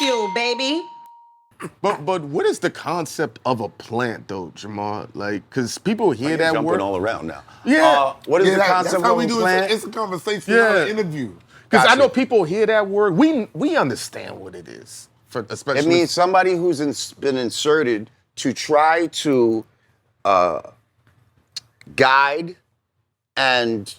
Bagfuel, baby. But what is the concept of a plant, though, Jamar? Like, because people hear that jumping word all around now. Yeah. What is the That's concept how of we a do plant? it. It's a conversation, not an interview. Because I Gotcha. know people hear that word. We understand what it is. Especially It means somebody who's been inserted to try to guide and,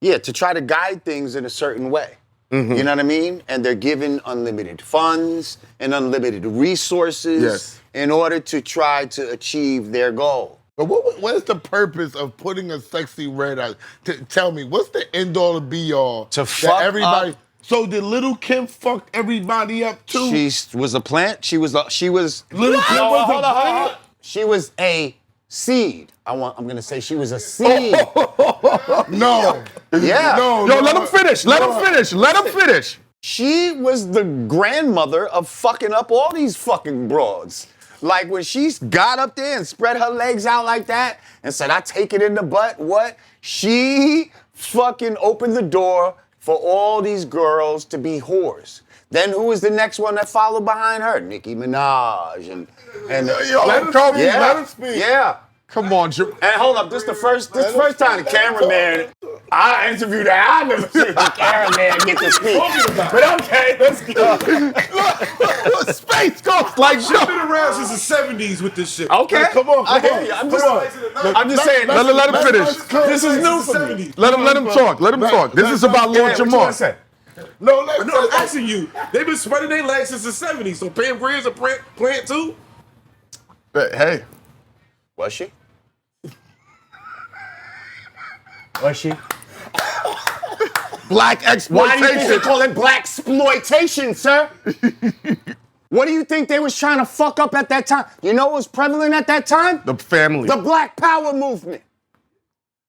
to try to guide things in a certain way. Mm-hmm. You know what I mean? And they're given unlimited funds and unlimited resources in order to try to achieve their goal. But what is the purpose of putting a sexy red out? Tell me, what's the end all and be all? To fuck everybody. up. So did Little Kim fuck everybody up too? She was a plant. She was. Little Kim was hold a plant. She was a seed. I'm gonna say she was a seed. No. Yeah. No. Yo, let him finish. Let him finish. Let him finish. She was the grandmother of fucking up all these fucking broads. Like when she got up there and spread her legs out like that and said, I take it in the butt, what? She fucking opened the door for all these girls to be whores. Then who was the next one that followed behind her? Nicki Minaj and Yo, let him speak. Yeah. Come on, Jam. And hold up, this the first time the cameraman I interviewed that I never seen the cameraman get to speak. But okay, let's go. Space Ghost, like She's been around since the 70s with this shit. Okay, Come on, I come hear on. you. I'm just saying. Let him finish. This is new for me. Let him talk. Let him talk. This is about Lord Jamar. No, I'm asking you. They've been spreading their legs since the 70s. So Pam Grier's a plant too? But hey, Was she? Was she? black Why do you think they exploitation. call it black exploitation, sir? What do you think they was trying to fuck up at that time? You know what was prevalent at that time? The family. The Black Power movement.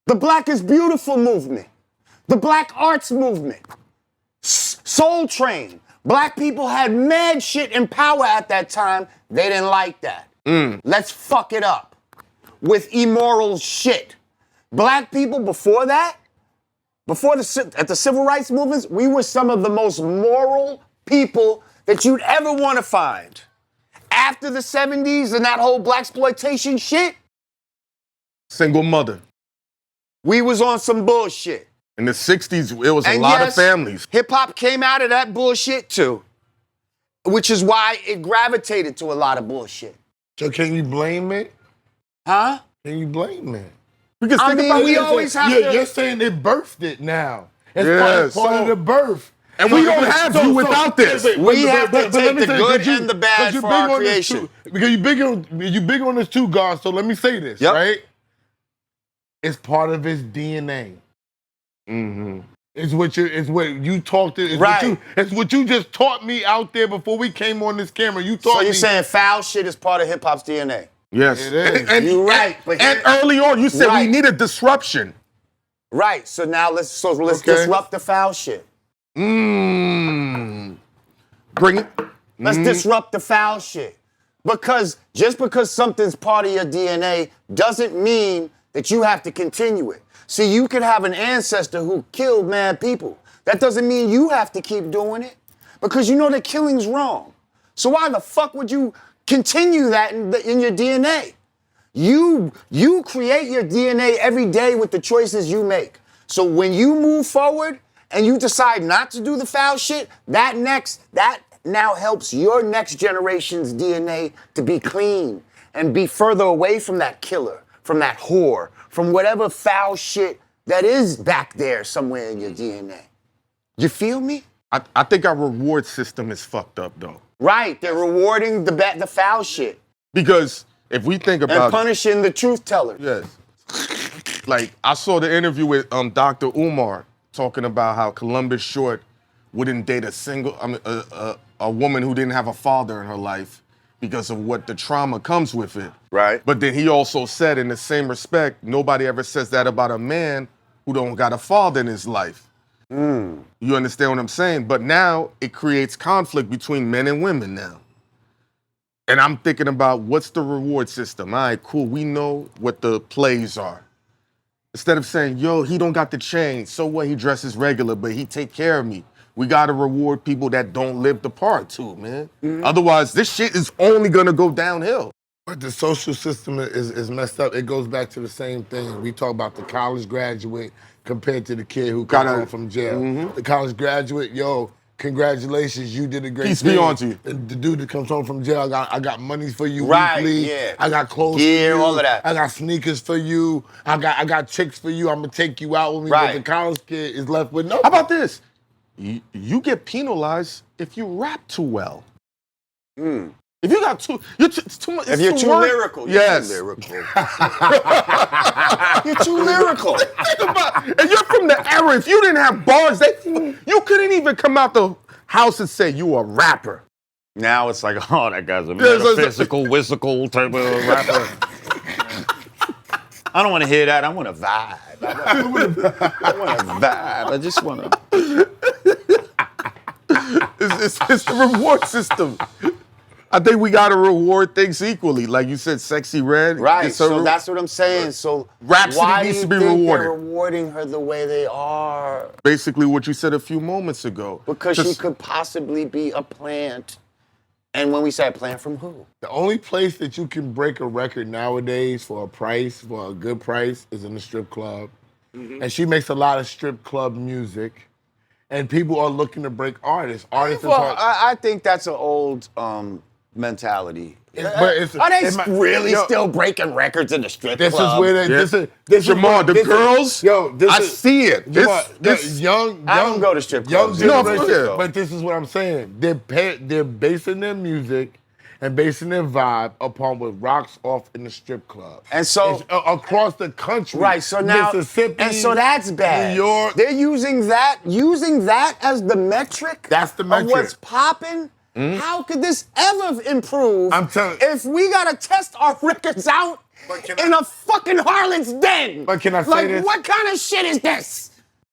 The Black is Beautiful movement. The Black Arts movement. Soul Train. Black people had mad shit and power at that time. They didn't like that. Let's fuck it up with immoral shit. Black people before that, at the civil rights movements, we were some of the most moral people that you'd ever want to find. After the 70s and that whole blaxploitation shit, Single mother. we was on some bullshit. In the 60s, it was a And lot of yes, families. hip-hop came out of that bullshit too, which is why it gravitated to a lot of bullshit. So can you blame it? Huh? Can you blame it? Because I think mean, about we it. always have You're to... saying it birthed it now. It's Yes. part of the birth. And we don't have you without this. We have to take let me the say, good 'cause you- and the bad 'cause you for big our on this creation. too, because you big on this too, God. So let me say this, Yep. right? It's part of his DNA. Mm-hmm. It's what you talked to. Right. It's what you just taught me out there before we came on this camera. You taught So me. you're saying foul shit is part of hip-hop's DNA? Yes. It is. And, You're right, but and here- early on, you said Right. we need a disruption. Right, so now let's Okay. disrupt the foul shit. Bring it. Let's disrupt the foul shit. Because just because something's part of your DNA doesn't mean that you have to continue it. See, you could have an ancestor who killed mad people. That doesn't mean you have to keep doing it because you know that killing's wrong. So why the fuck would you continue that in your DNA? You create your DNA every day with the choices you make. So when you move forward and you decide not to do the foul shit, that now helps your next generation's DNA to be clean and be further away from that killer, from that whore, from whatever foul shit that is back there somewhere in your DNA. You feel me? I think our reward system is fucked up, though. Right, they're rewarding the foul shit Because if we think about and punishing the truth teller. Yes. Like, I saw the interview with Dr. Umar talking about how Columbus Short wouldn't date a woman who didn't have a father in her life because of what the trauma comes with it. Right. But then he also said, in the same respect, nobody ever says that about a man who don't got a father in his life. You understand what I'm saying? But now it creates conflict between men and women now. And I'm thinking about what's the reward system? All right, cool. We know what the plays are. Instead of saying, yo, he don't got the chain. So what? He dresses regular, but he take care of me. we gotta reward people that don't live the part too, man. Mm-hmm. Otherwise, this shit is only gonna go downhill. But the social system is messed up. It goes back to the same thing. We talk about the college graduate compared to the kid who got home from jail. The college graduate, yo, congratulations, you did a great Peace thing. be on to you. The dude that comes home from jail, I got money for you Right, weekly. yeah. I got clothes Gear, for you. all of that. I got sneakers for you. I got chicks for you. I'm gonna take you out with me. Right. But the college kid is left with nothing. How about this? You get penalized if you rap too well. If you got too much. If you're too lyrical. Yes. You're too lyrical. You're too lyrical. Think about, and you're from the era. If you didn't have bars, you couldn't even come out the house and say you a rapper. Now it's like, oh, that guy's a Yes, metaphysical, whisical type of rapper. I don't want to hear that. I want to vibe. I want to vibe. I just want to. It's the reward system. I think we gotta reward things equally. Like you said, Sexy Red. Right, gets her so that's what I'm saying. So Rhapsody why needs do you to be think rewarded. they're rewarding her the way they are? basically what you said a few moments ago. Because she Just- could possibly be a plant. And when we say a plant, from who? The only place that you can break a record nowadays for a good price, is in the strip club. And she makes a lot of strip club music. And people are looking to break artists. Artists Well, are I think that's an old mentality. but it's- Are they it might- really yo, still breaking records in the strip This club? is where they, this is Jamar, what- the this is- girls, I see it. Jamar, This- young, I don't go to strip young clubs. No, generation. yeah. But this is what I'm saying. They're basing their music and basing their vibe upon what rocks off in the strip club. And so- It's, across the country. Right, so now, Mississippi, and so that's bad. New York. They're using that as the metric. That's the metric. Of what's popping. How could this ever improve? I'm telling- if we gotta test our records out in a fucking harlot's den. But can I say like, this? what kind of shit is this?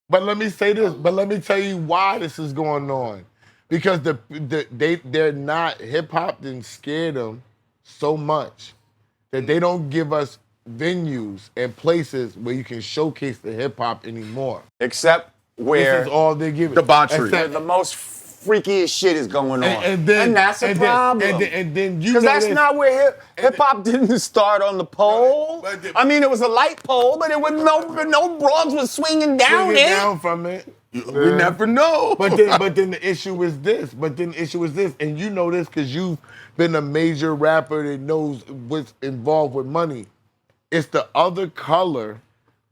But let me say this. But let me tell you why this is going on. Because they're not, hip hop didn't scare them so much that they don't give us venues and places where you can showcase the hip hop anymore. Except where This is all they're giving. Debauchery. Except- the most freakiest shit is going on. and then that's a problem. And then you Because know that's this. not where hip hop didn't start on the pole. But the- I mean, it was a light pole, but it was no broads was swinging down Bring it it. down from it. we never know. But then the issue is this. And you know this because you've been a major rapper that knows what's involved with money. It's the other color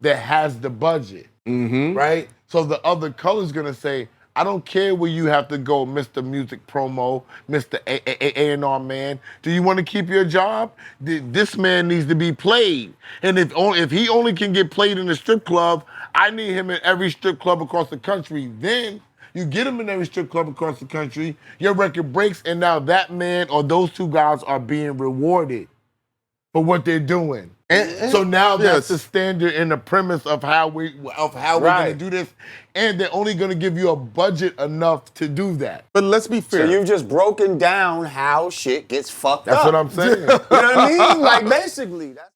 that has the budget, right? So the other color's gonna say, I don't care where you have to go, Mr. Music Promo, Mr. A&R man. Do you want to keep your job? This man needs to be played. And if he only can get played in the strip club, I need him in every strip club across the country. Then you get him in every strip club across the country, your record breaks, and now that man or those two guys are being rewarded for what they're doing. And- So now that's yes. the standard and the premise of how we're gonna Right. do this. And they're only gonna give you a budget enough to do that. But let's be So fair. you've just broken down how shit gets fucked That's up. what I'm saying. You know what I mean? Like, basically. That's